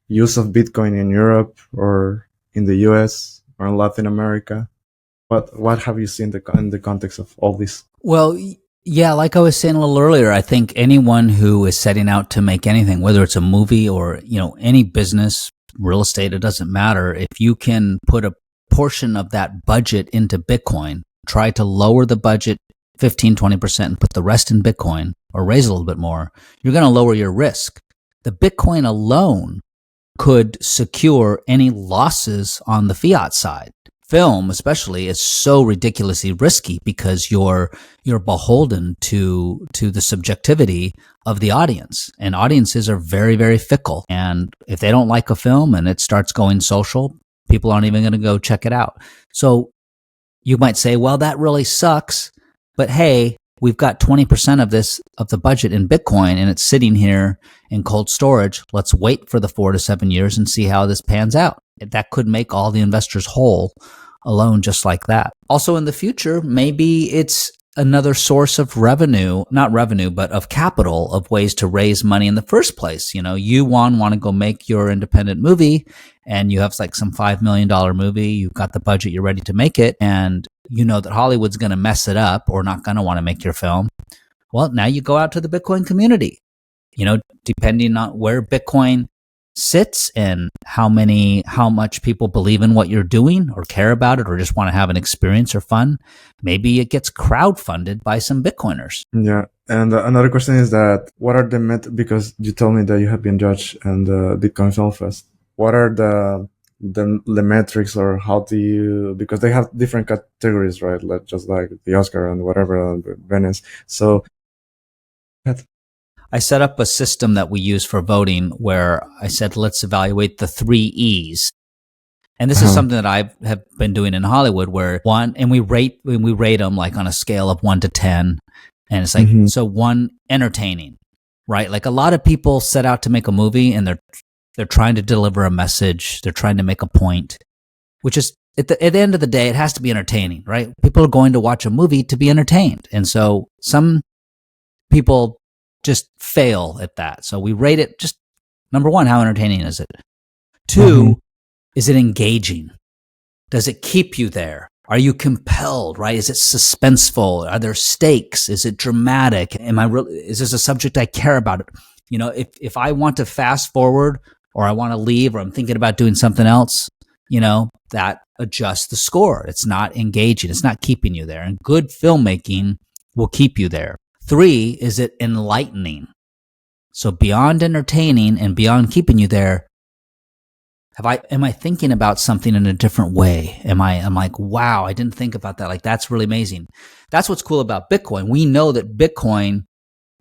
use of Bitcoin in Europe or in the US or in Latin America. What have you seen in the context of all this? Well, yeah, like I was saying a little earlier, I think anyone who is setting out to make anything, whether it's a movie or, any business, real estate, it doesn't matter. If you can put a portion of that budget into Bitcoin, try to lower the budget 15, 20% and put the rest in Bitcoin or raise a little bit more, you're going to lower your risk. The Bitcoin alone could secure any losses on the fiat side. Film, especially, is so ridiculously risky because you're beholden to the subjectivity of the audience, and audiences are very, very fickle. And if they don't like a film and it starts going social, people aren't even going to go check it out. So you might say, well, that really sucks, but hey, we've got 20% of the budget in Bitcoin and it's sitting here in cold storage. Let's wait for the 4 to 7 years and see how this pans out. That could make all the investors whole alone, just like that. Also in the future, maybe it's another source of revenue, not revenue, but of capital, of ways to raise money in the first place. You, Juan, want to go make your independent movie and you have like some $5 million movie. You've got the budget, you're ready to make it. And you know that Hollywood's going to mess it up or not going to want to make your film. Well, now you go out to the Bitcoin community, depending on where Bitcoin sits and how much people believe in what you're doing or care about it or just want to have an experience or fun. Maybe it gets crowdfunded by some Bitcoiners. Yeah. And another question is that what are because you told me that you have been judged and the Bitcoin Film Fest. What are the metrics, or how do you, because they have different categories, right? Just like the Oscar and whatever, and Venice. So I set up a system that we use for voting where I said, let's evaluate the 3 E's. And this is something that I have been doing in Hollywood, where we rate them like on a scale of 1 to 10. And it's like, so 1, entertaining, right? Like a lot of people set out to make a movie and they're trying to deliver a message. They're trying to make a point, which is at the end of the day, it has to be entertaining, right? People are going to watch a movie to be entertained. And so some people just fail at that. So we rate it just, number 1, how entertaining is it? 2, is it engaging? Does it keep you there? Are you compelled, right? Is it suspenseful? Are there stakes? Is it dramatic? Is this a subject I care about? If I want to fast forward or I want to leave or I'm thinking about doing something else, that adjusts the score. It's not engaging. It's not keeping you there. And good filmmaking will keep you there. 3, is it enlightening? So beyond entertaining and beyond keeping you there, am I thinking about something in a different way? I'm like, wow, I didn't think about that. Like, that's really amazing. That's what's cool about Bitcoin. We know that Bitcoin,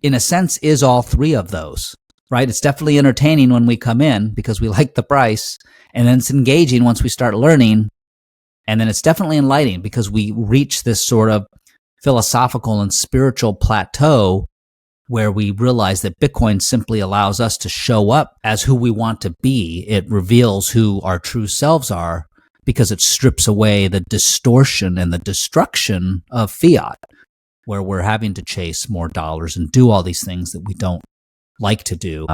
in a sense, is all 3 of those, right? It's definitely entertaining when we come in because we like the price, and then it's engaging once we start learning. And then it's definitely enlightening because we reach this sort of philosophical and spiritual plateau where we realize that Bitcoin simply allows us to show up as who we want to be. It reveals who our true selves are because it strips away the distortion and the destruction of fiat, where we're having to chase more dollars and do all these things that we don't like to do.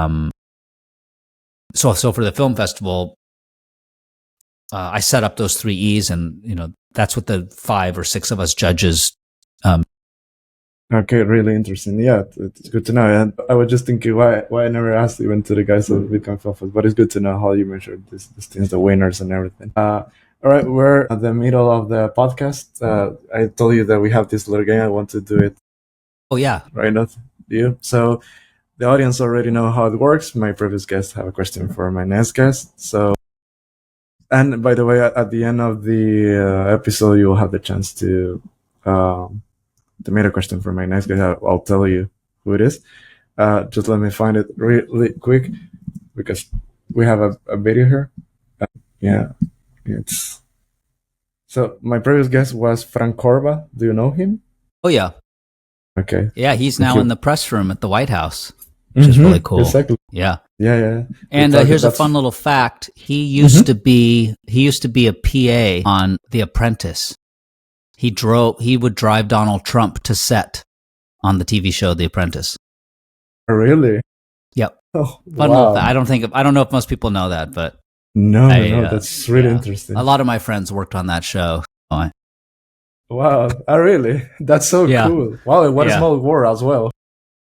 So for the film festival, I set up those 3 E's, and that's what the 5 or 6 of us judges. Okay, really interesting. Yeah, it's good to know. And I was just thinking why I never asked even to the guys of Bitcoin Film Fest, but it's good to know how you measure these things, the winners and everything. All right, we're at the middle of the podcast. I told you that we have this little game. I want to do it. Oh yeah, right now. You. So the audience already know how it works. My previous guests have a question for my next guest. So, and by the way, at the end of the episode, you will have the chance to make a question for my next guest. I'll tell you who it is. Just let me find it really quick because we have a video here. Yeah, it's so my previous guest was Frank Corba. Do you know him? Oh yeah. Okay. Yeah, he's now in the press room at the White House, which is really cool. Exactly. Yeah. Yeah. And here's a fun little fact. He used to be a PA on The Apprentice. He would drive Donald Trump to set on the TV show The Apprentice. Really? Yep. Oh, Fun little fact. I don't know if most people know that, but no, that's really interesting. A lot of my friends worked on that show. Wow. Oh, really? That's so cool. Wow, what a small world as well.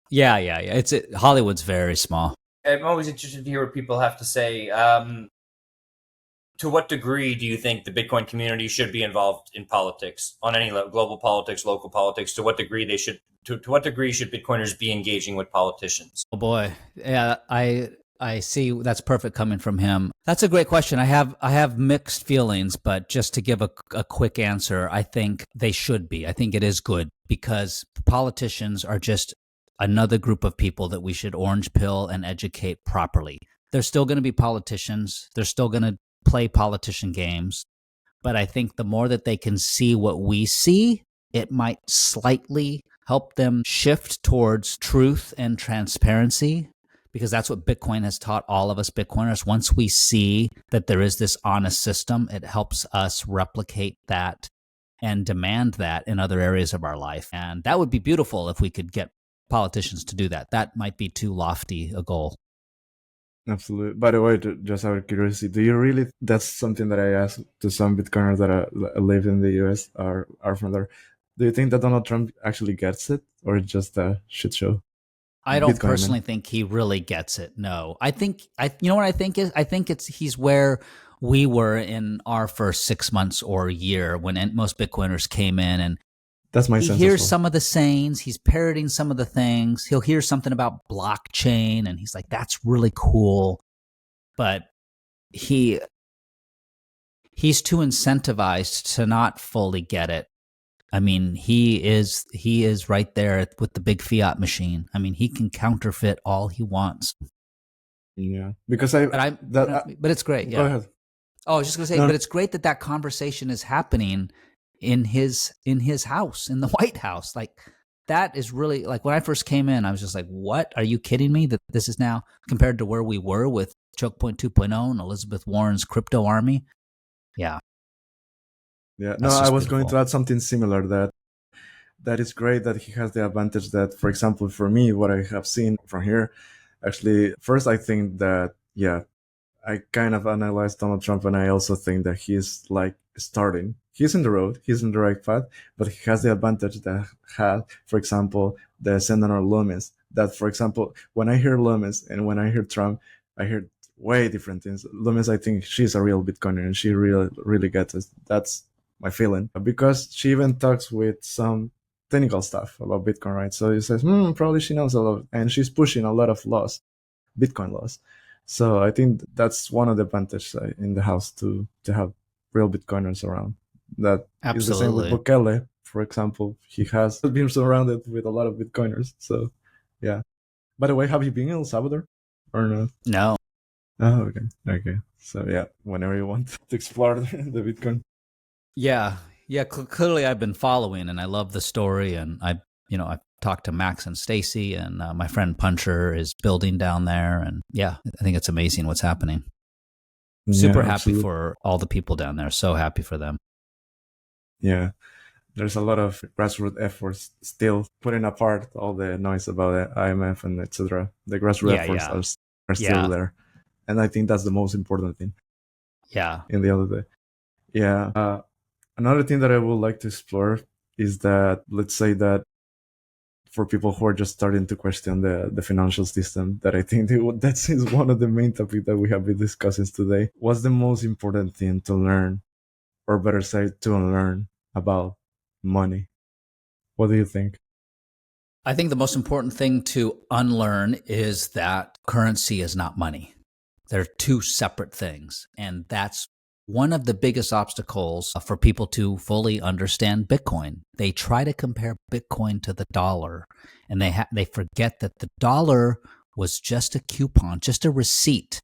Yeah. Hollywood's very small. I'm always interested to hear what people have to say. To what degree do you think the Bitcoin community should be involved in politics, on any level, global politics, local politics? To what degree they should? To what degree should Bitcoiners be engaging with politicians? Oh boy, yeah, I see. That's perfect coming from him. That's a great question. I have mixed feelings, but just to give a quick answer, I think they should be. I think it is good because politicians are just another group of people that we should orange pill and educate properly. There's still going to be politicians. They're still going to play politician games. But I think the more that they can see what we see, it might slightly help them shift towards truth and transparency, because that's what Bitcoin has taught all of us Bitcoiners. Once we see that there is this honest system, it helps us replicate that and demand that in other areas of our life. And that would be beautiful if we could get politicians to do that. That might be too lofty a goal. Absolutely. By the way, just out of curiosity, do you really? That's something that I asked to some Bitcoiners that live in the US or are from there. Do you think that Donald Trump actually gets it, or just a shit show? I don't personally think he really gets it. No, I think you know what I think is. I think he's where we were in our first 6 months or a year when most Bitcoiners came in, and that's my sense. He hears some of the sayings. He's parroting some of the things. He'll hear something about blockchain, and he's like, "That's really cool," but he's too incentivized to not fully get it. I mean, he is right there with the big fiat machine. I mean, he can counterfeit all he wants. Yeah, because but it's great. Yeah. Go ahead. Oh, I was just gonna say, but it's great that conversation is happening in his house, in the White House. Like, that is really, like, when I first came in, I was just like, what? Are you kidding me that this is now compared to where we were with Choke Point 2.0 and Elizabeth Warren's crypto army? Yeah. Yeah. No, I was going to add something similar, that is great that he has the advantage that, for example, for me, what I have seen from here, actually, first, I think that, I kind of analyzed Donald Trump, and I also think that he's like starting. He's in the road. He's in the right path, but he has the advantage that had, for example, the Senator Loomis. That, for example, when I hear Loomis and when I hear Trump, I hear way different things. Loomis, I think she's a real Bitcoiner, and she really gets it. That's my feeling, because she even talks with some technical stuff about Bitcoin, right? So he says, probably she knows a lot, and she's pushing a lot of laws, Bitcoin laws. So I think that's one of the advantages in the house to have real Bitcoiners around. That Absolutely. Is the same with Bukele, for example. He has been surrounded with a lot of Bitcoiners. So, yeah. By the way, have you been in El Salvador or not? No. Oh, okay. So, yeah, whenever you want to explore the Bitcoin. Yeah. Clearly, I've been following, and I love the story. And I've talked to Max and Stacy, and my friend Puncher is building down there. And yeah, I think it's amazing what's happening. Super happy for all the people down there. So happy for them. Yeah. There's a lot of grassroots efforts still putting apart all the noise about the IMF and etc. The grassroots efforts are still there. And I think that's the most important thing. Yeah. In the other day. Yeah. Another thing that I would like to explore is that, let's say that for people who are just starting to question the financial system, that I think that is one of the main topics that we have been discussing today. What's the most important thing to learn, or better say, to unlearn about money? What do you think? I think the most important thing to unlearn is that currency is not money. They're two separate things. And that's one of the biggest obstacles for people to fully understand Bitcoin. They try to compare Bitcoin to the dollar, and they forget that the dollar was just a coupon, just a receipt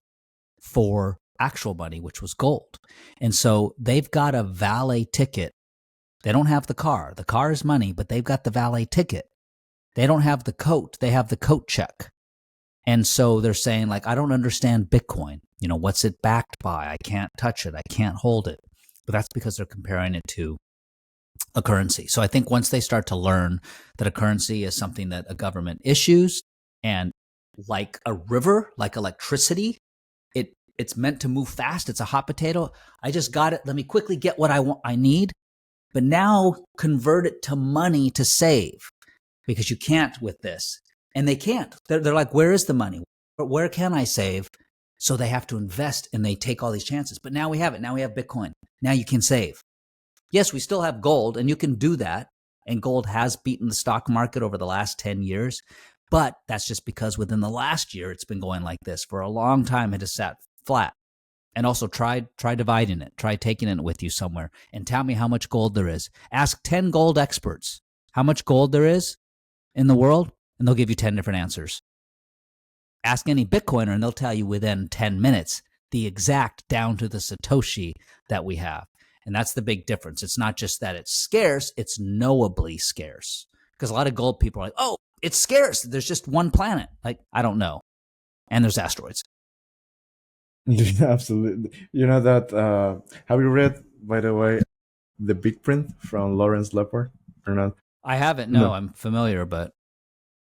for actual money, which was gold. And so they've got a valet ticket. They don't have the car. The car is money, but they've got the valet ticket. They don't have the coat. They have the coat check. And so they're saying, like, I don't understand Bitcoin. What's it backed by? I can't touch it. I can't hold it. But that's because they're comparing it to a currency. So I think once they start to learn that a currency is something that a government issues, and like a river, like electricity, it's meant to move fast. It's a hot potato. I just got it. Let me quickly get what I need. But now convert it to money to save, because you can't with this. And they can't. They're like, where is the money? Where can I save? So they have to invest, and they take all these chances. But now we have it. Now we have Bitcoin. Now you can save. Yes, we still have gold, and you can do that. And gold has beaten the stock market over the last 10 years. But that's just because within the last year, it's been going like this. For a long time, it has sat flat. And also try dividing it. Try taking it with you somewhere and tell me how much gold there is. Ask 10 gold experts how much gold there is in the world, and they'll give you 10 different answers. Ask any Bitcoiner, and they'll tell you within 10 minutes the exact down to the Satoshi that we have. And that's the big difference. It's not just that it's scarce, it's knowably scarce. Because a lot of gold people are like, oh, it's scarce. There's just one planet. Like, I don't know. And there's asteroids. Absolutely. You know that, have you read, by the way, The Big Print from Lawrence Lepard or not? I haven't. No. I'm familiar, but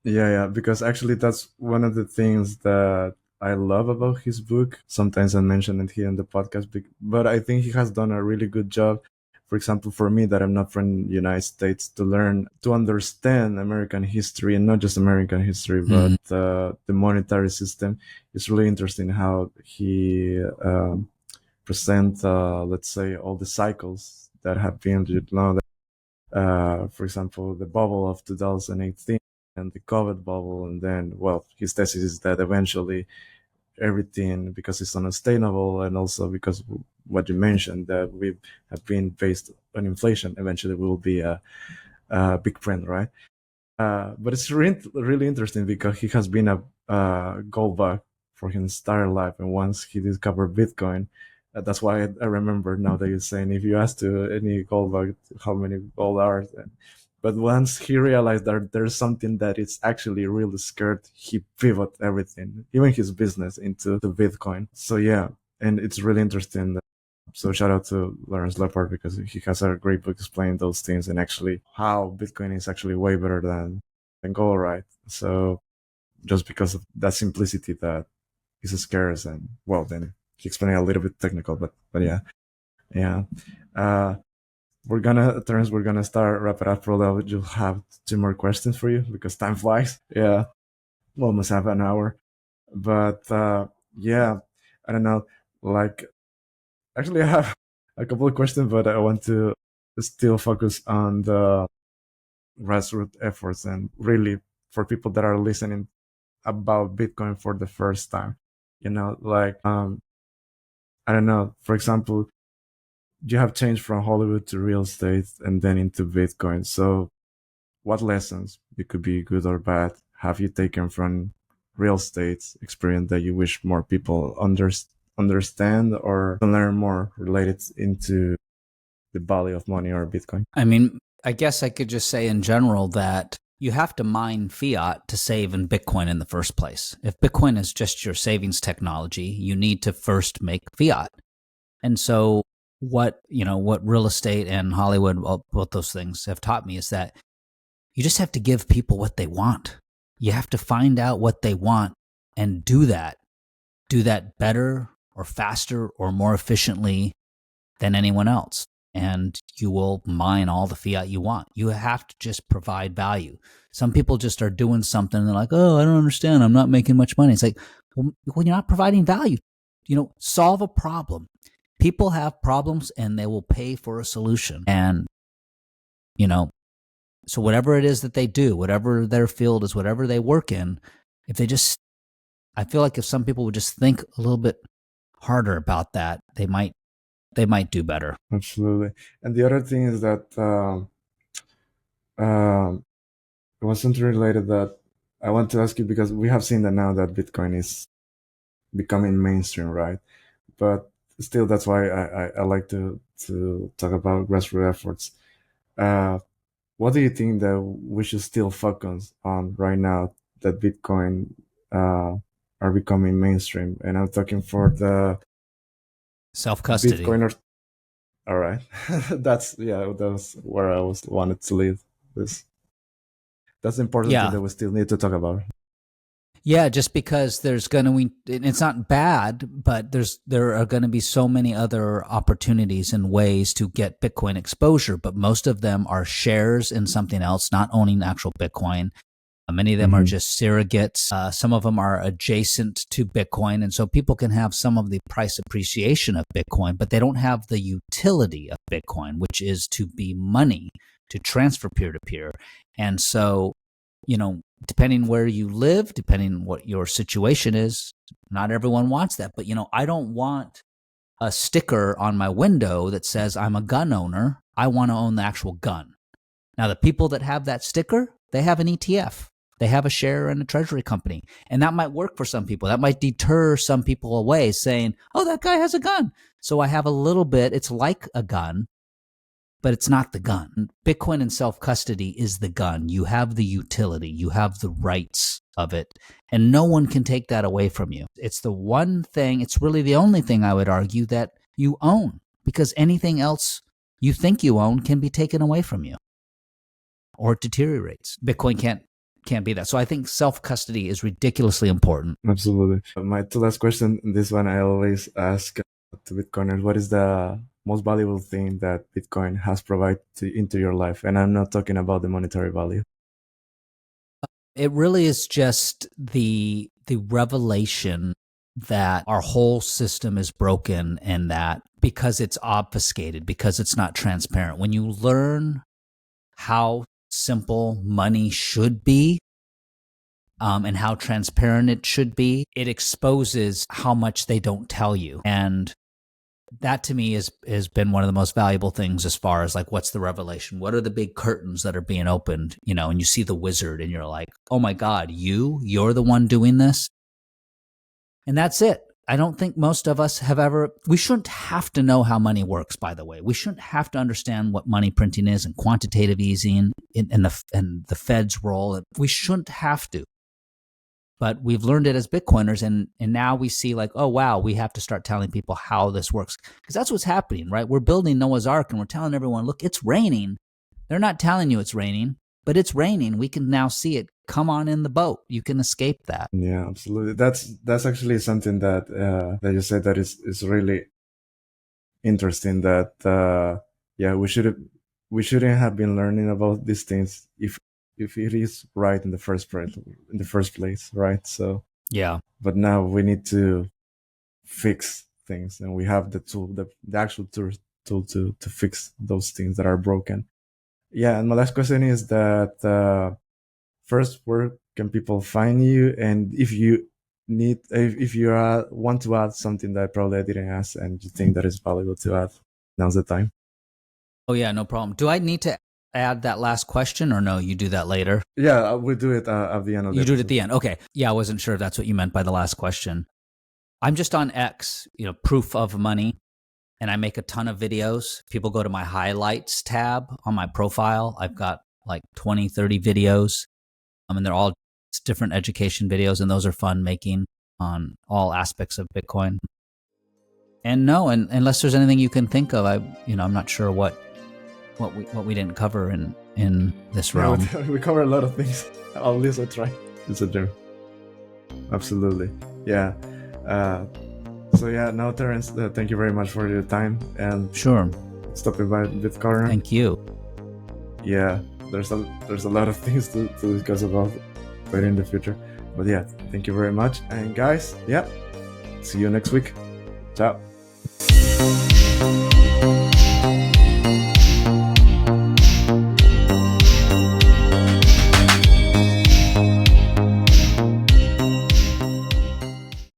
Yeah, because actually that's one of the things that I love about his book. Sometimes I mention it here in the podcast, but I think he has done a really good job. For example, for me, that I'm not from the United States, to understand American history, and not just American history, but the monetary system. It's really interesting how he presents, let's say, all the cycles that have been, for example, the bubble of 2018 and the COVID bubble. And then, well, his thesis is that eventually everything, because it's unsustainable, and also because what you mentioned, that we have been based on inflation, eventually will be a big trend, right? But it's really interesting because he has been a gold bug for his entire life, and once he discovered Bitcoin, that's why I remember now that you're saying, if you ask to any gold bug how many gold are, but once he realized that there's something that is actually really scared, he pivoted everything, even his business, into the Bitcoin. So yeah, and it's really interesting. So shout out to Lawrence Lepard, because he has a great book explaining those things, and actually how Bitcoin is actually way better than gold, right? So just because of that simplicity that is scarce, and well, then he explained a little bit technical, but yeah. Terence, we're gonna start wrap it up. Probably you'll have 2 more questions for you because time flies. Yeah, we almost have an hour. But yeah, I don't know. Like, actually, I have a couple of questions, but I want to still focus on the grassroots efforts, and really for people that are listening about Bitcoin for the first time. Like, I don't know. For example, you have changed from Hollywood to real estate and then into Bitcoin. So what lessons, it could be good or bad, have you taken from real estate experience that you wish more people understand or learn more related into the value of money or Bitcoin? I mean, I guess I could just say in general that you have to mine fiat to save in Bitcoin in the first place. If Bitcoin is just your savings technology, you need to first make fiat. And so what real estate and Hollywood, both those things have taught me, is that you just have to give people what they want. You have to find out what they want and do that better or faster or more efficiently than anyone else. And you will mine all the fiat you want. You have to just provide value. Some people just are doing something and they're like, oh, I don't understand. I'm not making much money. It's like, well, you're not providing value. Solve a problem. People have problems and they will pay for a solution. And, so whatever it is that they do, whatever their field is, whatever they work in, I feel like if some people would just think a little bit harder about that, they might they might do better. Absolutely. And the other thing is that it was something related that I want to ask you, because we have seen that now that Bitcoin is becoming mainstream, right? But still, that's why I like to talk about grassroots efforts. What do you think that we should still focus on right now that Bitcoin are becoming mainstream? And I'm talking for the Self-custody. Bitcoiners. All right, that's where I wanted to lead this. That's the important thing that we still need to talk about. Yeah, just because there's going to it's not bad, but there are going to be so many other opportunities and ways to get Bitcoin exposure, but most of them are shares in something else, not owning actual Bitcoin. Many of them are just surrogates. Some of them are adjacent to Bitcoin, and so people can have some of the price appreciation of Bitcoin, but they don't have the utility of Bitcoin, which is to be money to transfer peer-to-peer. And so, depending where you live, depending what your situation is, not everyone wants that. But, I don't want a sticker on my window that says I'm a gun owner. I want to own the actual gun. Now, the people that have that sticker, they have an ETF. They have a share in a treasury company. And that might work for some people. That might deter some people away, saying, oh, that guy has a gun. So I have a little bit. It's like a gun, but it's not the gun. Bitcoin and self-custody is the gun. You have the utility. You have the rights of it. And no one can take that away from you. It's the one thing, it's really the only thing I would argue that you own, because anything else you think you own can be taken away from you or it deteriorates. Bitcoin can't be that. So I think self-custody is ridiculously important. Absolutely. My two last question, this one I always ask to Bitcoiners, what is the most valuable thing that Bitcoin has provided into your life? And I'm not talking about the monetary value. It really is just the revelation that our whole system is broken, and that because it's obfuscated, because it's not transparent. When you learn how simple money should be, and how transparent it should be, it exposes how much they don't tell you. And that to me has been one of the most valuable things, as far as like, what's the revelation? What are the big curtains that are being opened, and you see the wizard and you're like, oh my God, you're the one doing this. And that's it. I don't think most of us we shouldn't have to know how money works, by the way. We shouldn't have to understand what money printing is and quantitative easing and the Fed's role. We shouldn't have to. But we've learned it as Bitcoiners, and now we see like, oh, wow, we have to start telling people how this works. Because that's what's happening, right? We're building Noah's Ark, and we're telling everyone, look, it's raining. They're not telling you it's raining, but it's raining. We can now see it. Come on in the boat. You can escape that. Yeah, absolutely. That's actually something that you said that is really interesting. That we shouldn't have been learning about these things if it is right in the first place, right? So yeah. But now we need to fix things, and we have the tool, the actual tool to fix those things that are broken. Yeah, and my last question is that first, where can people find you? And if you want to add something that probably I didn't ask and you think that is valuable to add, now's the time. Oh yeah, no problem. Do I need to add that last question, or no, you do that later? Yeah, we'll do it at the end of the You episode. do it at the end. Okay. Yeah, I wasn't sure if that's what you meant by the last question. I'm just on X, proof of money, and I make a ton of videos. People go to my highlights tab on my profile. I've got like 20, 30 videos. And they're all different education videos, and those are fun making on all aspects of Bitcoin. And no, and unless there's anything you can think of, I'm not sure what we didn't cover in this realm. We cover a lot of things. At least I try. It's a dream. Absolutely. Yeah. So yeah, no, Terence, thank you very much for your time and sure stopping by Bitcoiner. Thank you. Yeah, there's a lot of things to discuss about later in the future. But yeah, thank you very much. And guys, yeah, see you next week. Ciao.